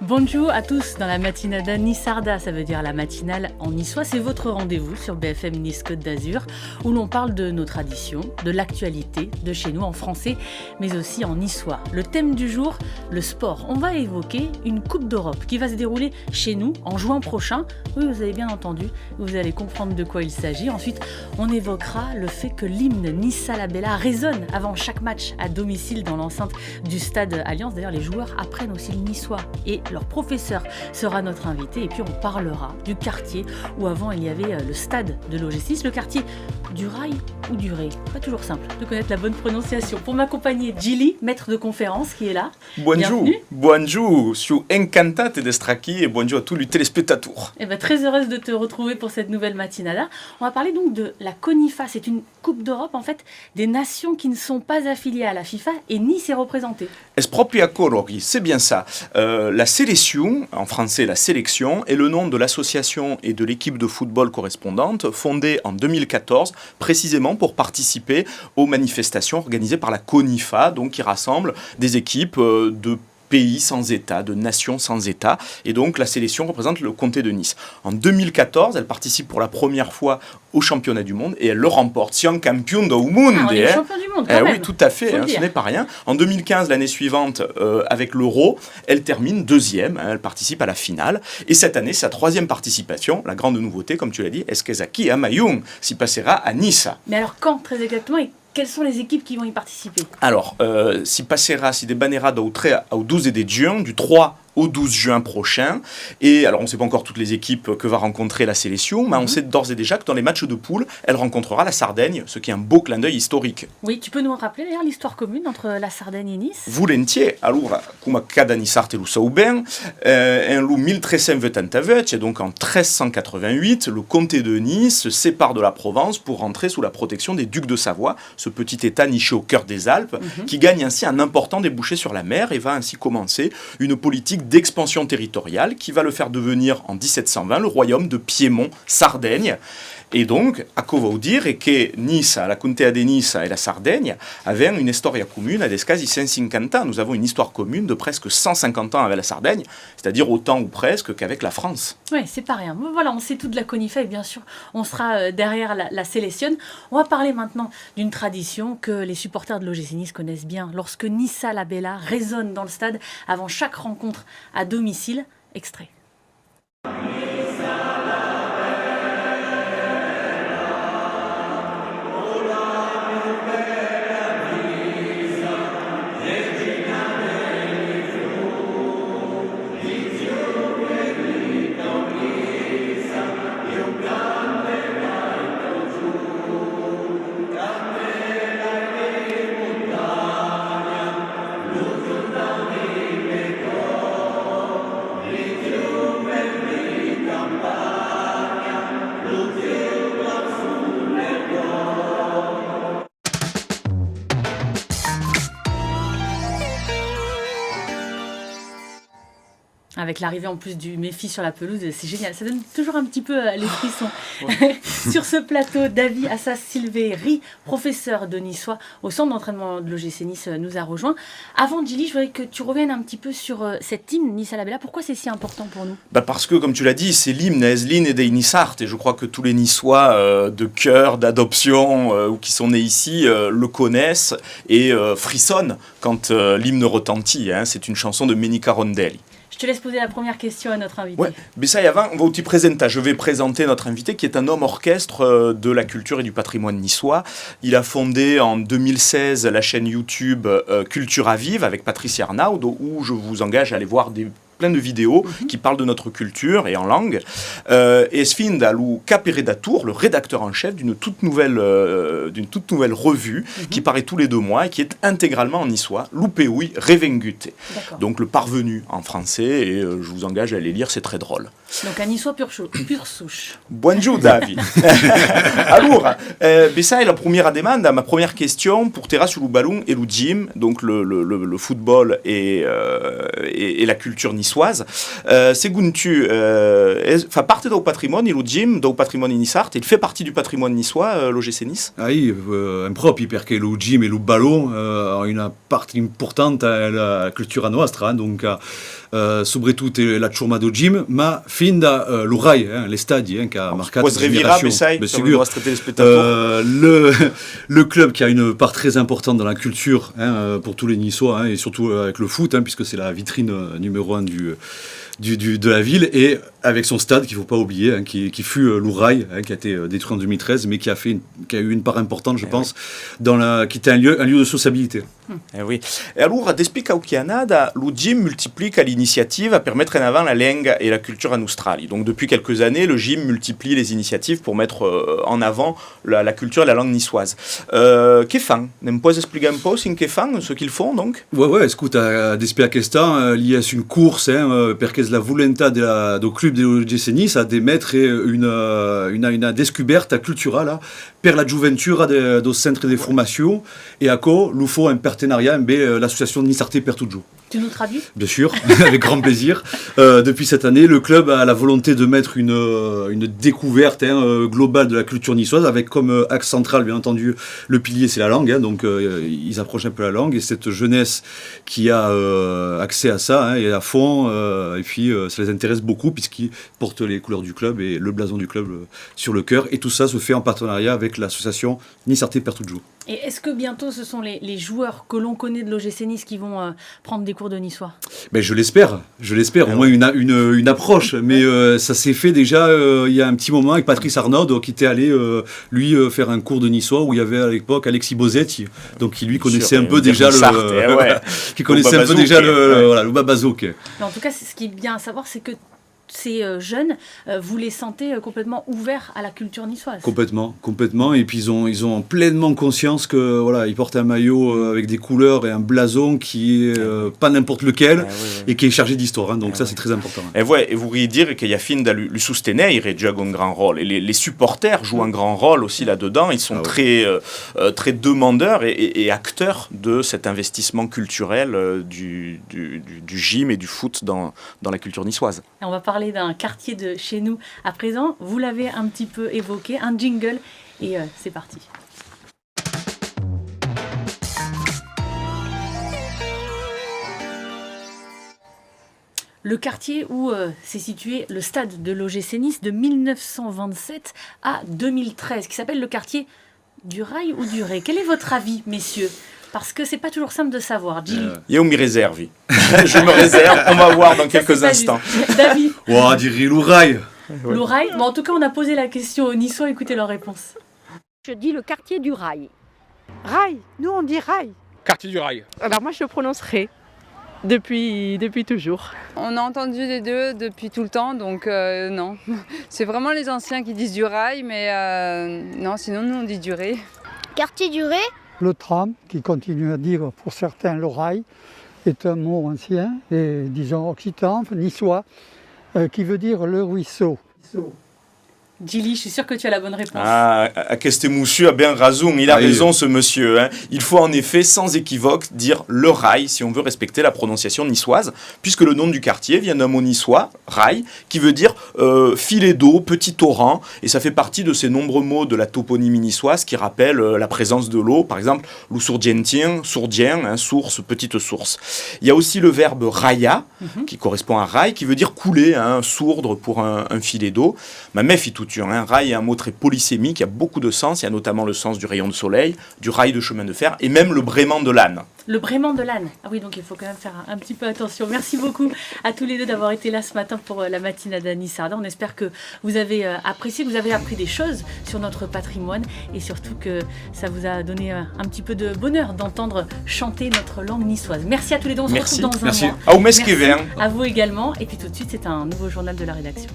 Bonjour à tous dans la matinada Nissarda, ça veut dire la matinale en niçois. C'est votre rendez-vous sur BFM Nice Côte d'Azur où l'on parle de nos traditions, de l'actualité, de chez nous en français, mais aussi en niçois. Le thème du jour, le sport. On va évoquer une Coupe d'Europe qui va se dérouler chez nous en juin prochain. Oui, vous avez bien entendu, vous allez comprendre de quoi il s'agit. Ensuite, on évoquera le fait que l'hymne Nissa la Bella résonne avant chaque match à domicile dans l'enceinte du stade Alliance. D'ailleurs, les joueurs apprennent aussi le niçois et leur professeur sera notre invité. Et puis on parlera du quartier où avant il y avait le stade de l'OGC, le quartier du Rail ou du Ré. Pas toujours simple de connaître la bonne prononciation. Pour m'accompagner, Gilly, maître de conférence qui est là. Bonjour, bonjour, je suis encantada d'être ici et bonjour à tous les téléspectateurs. Très heureuse de te retrouver pour cette nouvelle matinada. On va parler donc de la CONIFA. C'est une Coupe d'Europe en fait des nations qui ne sont pas affiliées à la FIFA et Nice est représentée. Es proprio colori, c'est bien ça. La sélection, en français la sélection, est le nom de l'association et de l'équipe de football correspondante fondée en 2014 précisément pour participer aux manifestations organisées par la CONIFA, donc qui rassemble des équipes de pays sans État, de nations sans État. Et donc la sélection représente le comté de Nice. En 2014, elle participe pour la première fois au championnat du monde et elle le remporte. Siamo campione du mondo. On est champion du monde quand même. Oui, tout à fait, ce n'est pas rien. En 2015, l'année suivante, avec l'Euro, elle termine deuxième, elle participe à la finale. Et cette année, sa troisième participation, la grande nouveauté, comme tu l'as dit, Esquezaki à Mayung, si passera à Nice. Mais alors quand, très exactement, et quelles sont les équipes qui vont y participer? Alors, si débanera au 12 de juin, du 3 au 12 juin prochain. Et alors, on ne sait pas encore toutes les équipes que va rencontrer la sélection, mais on sait d'ores et déjà que dans les matchs de poule, elle rencontrera la Sardaigne, ce qui est un beau clin d'œil historique. Oui, tu peux nous rappeler d'ailleurs l'histoire commune entre la Sardaigne et Nice? Volentiers. Allora, come cada Nissarte lo sa ben, en 1388, et donc en 1388, le comté de Nice se sépare de la Provence pour rentrer sous la protection des ducs de Savoie, ce petit état niché au cœur des Alpes, qui gagne ainsi un important débouché sur la mer et va ainsi commencer une politique d'expansion territoriale qui va le faire devenir en 1720 le royaume de Piémont-Sardaigne. Et donc, a cosa vuol dire que Nice, la contea de Nice et la Sardaigne avaient une storia commune à quasi 150 ans. Nous avons une histoire commune de presque 150 ans avec la Sardaigne, c'est-à-dire autant ou presque qu'avec la France. Oui, c'est pas rien. Voilà, on sait tout de la CONIFA et bien sûr, on sera derrière la sélection. On va parler maintenant d'une tradition que les supporters de l'OGC Nice connaissent bien. Lorsque Nissa la Bella résonne dans le stade avant chaque rencontre à domicile, extrait. Avec l'arrivée en plus du Méfi sur la pelouse, c'est génial. Ça donne toujours un petit peu les frissons. Sur ce plateau, David Assas-Silvéry, professeur de niçois au centre d'entraînement de l'OGC Nice, nous a rejoint. Avant, Gilly, je voudrais que tu reviennes un petit peu sur cet hymne Nissa la Bella. Pourquoi c'est si important pour nous? Parce que, comme tu l'as dit, c'est l'hymne Eslin et des Nissart. Et je crois que tous les Niçois de cœur, d'adoption ou qui sont nés ici le connaissent et frissonnent quand l'hymne retentit. C'est une chanson de Menica Rondelli. Je te laisse poser la première question à notre invité. Oui, mais ça y avant, on va te présenter. Je vais présenter notre invité qui est un homme orchestre de la culture et du patrimoine niçois. Il a fondé en 2016 la chaîne YouTube Culture à Vive avec Patricia Arnaud, où je vous engage à aller voir plein de vidéos qui parlent de notre culture et en langue. Et fin dalu caperedatur, le rédacteur en chef d'une toute nouvelle revue qui paraît tous les 2 mois et qui est intégralement en niçois, Lupeui Revengute. Donc le parvenu en français, et je vous engage à aller lire, c'est très drôle. Donc un niçois pure souche. Bonjour David. Alors, ça est la première demande, ma première question pour Terra sur le ballon et le gym, donc le football et la culture niçoise. Según tu, fa parte del patrimonio et le gym del patrimonio niçart, il fait partie du patrimoine niçois, l'OGC Nice? Sì, è proprio perché lo gym e lo ballon hanno una parte importante alla cultura nostra, donc soprattutto la ciurma do gym, ma fin da lo RAI, gli stadi che ha marcato la génération. Le club qui a une part très importante dans la culture pour tous les Niçois, et surtout avec le foot, puisque c'est la vitrine numéro 1 de la ville, et avec son stade qu'il ne faut pas oublier, qui fut l'Ourail, qui a été détruit en 2013, mais qui a eu une part importante, je pense, qui était un lieu de sociabilité. Oui. Et alors, d'expliquer au Canada, le gym multiplie l'initiative à permettre en avant la langue et la culture en Australie. Donc, depuis quelques années, le gym multiplie les initiatives pour mettre en avant la culture et la langue niçoise. Qu'est-ce fan? Ne peux expliquer un peu ce qu'ils font, donc? Ouais, écoute, d'expliquer à questa, il y a une course, perché la volontà do club de l'OGC Nice a di mettere una descoberta culturale per la gioventù do centre de formation, et à quoi il faut un partenariat avec l'association Niçartais per Toujours. Tu nous traduis? Bien sûr, avec grand plaisir. Depuis cette année, le club a la volonté de mettre une découverte globale de la culture niçoise, avec comme axe central, bien entendu, le pilier, c'est la langue. Donc, ils approchent un peu la langue. Et cette jeunesse qui a accès à ça est à fond. Et puis, ça les intéresse beaucoup, puisqu'ils portent les couleurs du club et le blason du club sur le cœur. Et tout ça se fait en partenariat avec l'association Niçartais per Toujours. Et est-ce que bientôt ce sont les joueurs que l'on connaît de l'OGC Nice qui vont prendre des cours de niçois? Ben, je l'espère, au moins une approche, mais ça s'est fait déjà il y a un petit moment avec Patrice Arnaud qui était allé lui faire un cours de niçois où il y avait à l'époque Alexis Bozetti, donc qui lui connaissait un peu déjà le babazouk. En tout cas, ce qui est bien à savoir, c'est que ces jeunes, vous les sentez complètement ouverts à la culture niçoise. Complètement. Et puis ils ont pleinement conscience que voilà, ils portent un maillot avec des couleurs et un blason qui est pas n'importe lequel et qui est chargé d'histoire. Donc ça, c'est très important. Et vous voulez dire qu'il y a fin de le soutenir et joue un grand rôle. Et les supporters jouent un grand rôle aussi là-dedans. Ils sont très demandeurs et acteurs de cet investissement culturel du gym et du foot dans la culture niçoise. Et on va parler d'un quartier de chez nous à présent. Vous l'avez un petit peu évoqué, un jingle, et c'est parti. Le quartier où s'est situé le stade de l'OGC Nice de 1927 à 2013, qui s'appelle le quartier du Rail ou du Ré. Quel est votre avis, messieurs? Parce que c'est pas toujours simple de savoir. Gilles. Je me réserve. Je me réserve. On va voir dans quelques instants. David. On dirait l'Ourail. L'Ourail. Bon, en tout cas, on a posé la question aux Niçois. Écoutez leur réponse. Je dis le quartier du Rail. Rail. Nous, on dit Rail. Quartier du Rail. Alors moi, je le prononcerai depuis toujours. On a entendu les deux depuis tout le temps, donc non. C'est vraiment les anciens qui disent du Rail, mais non, sinon nous on dit du Ré. Quartier du Ré. Le tram, qui continue à dire pour certains le rail, est un mot ancien et disons occitan, niçois, qui veut dire le ruisseau. Gilly, je suis sûr que tu as la bonne réponse. Qu'est-ce que monsieur a bien raison, il a raison ce monsieur. Il faut en effet sans équivoque dire le rail si on veut respecter la prononciation niçoise, puisque le nom du quartier vient d'un mot niçois, rail, qui veut dire filet d'eau, petit torrent, et ça fait partie de ces nombreux mots de la toponymie niçoise qui rappellent la présence de l'eau, par exemple le sourdientien, sourdien, source, petite source. Il y a aussi le verbe raya, qui correspond à rail, qui veut dire couler, sourdre pour un filet d'eau. Ma mère fit tout. Rail est un mot très polysémique, il y a beaucoup de sens, il y a notamment le sens du rayon de soleil, du rail de chemin de fer et même le braiement de l'âne. Le braiement de l'âne. Ah oui, donc il faut quand même faire un petit peu attention. Merci beaucoup à tous les deux d'avoir été là ce matin pour la matinada Nissarda. On espère que vous avez apprécié, que vous avez appris des choses sur notre patrimoine et surtout que ça vous a donné un petit peu de bonheur d'entendre chanter notre langue niçoise. Merci à tous les deux, on se retrouve dans un mois. Merci. À vous également. Et puis tout de suite, c'est un nouveau journal de la rédaction.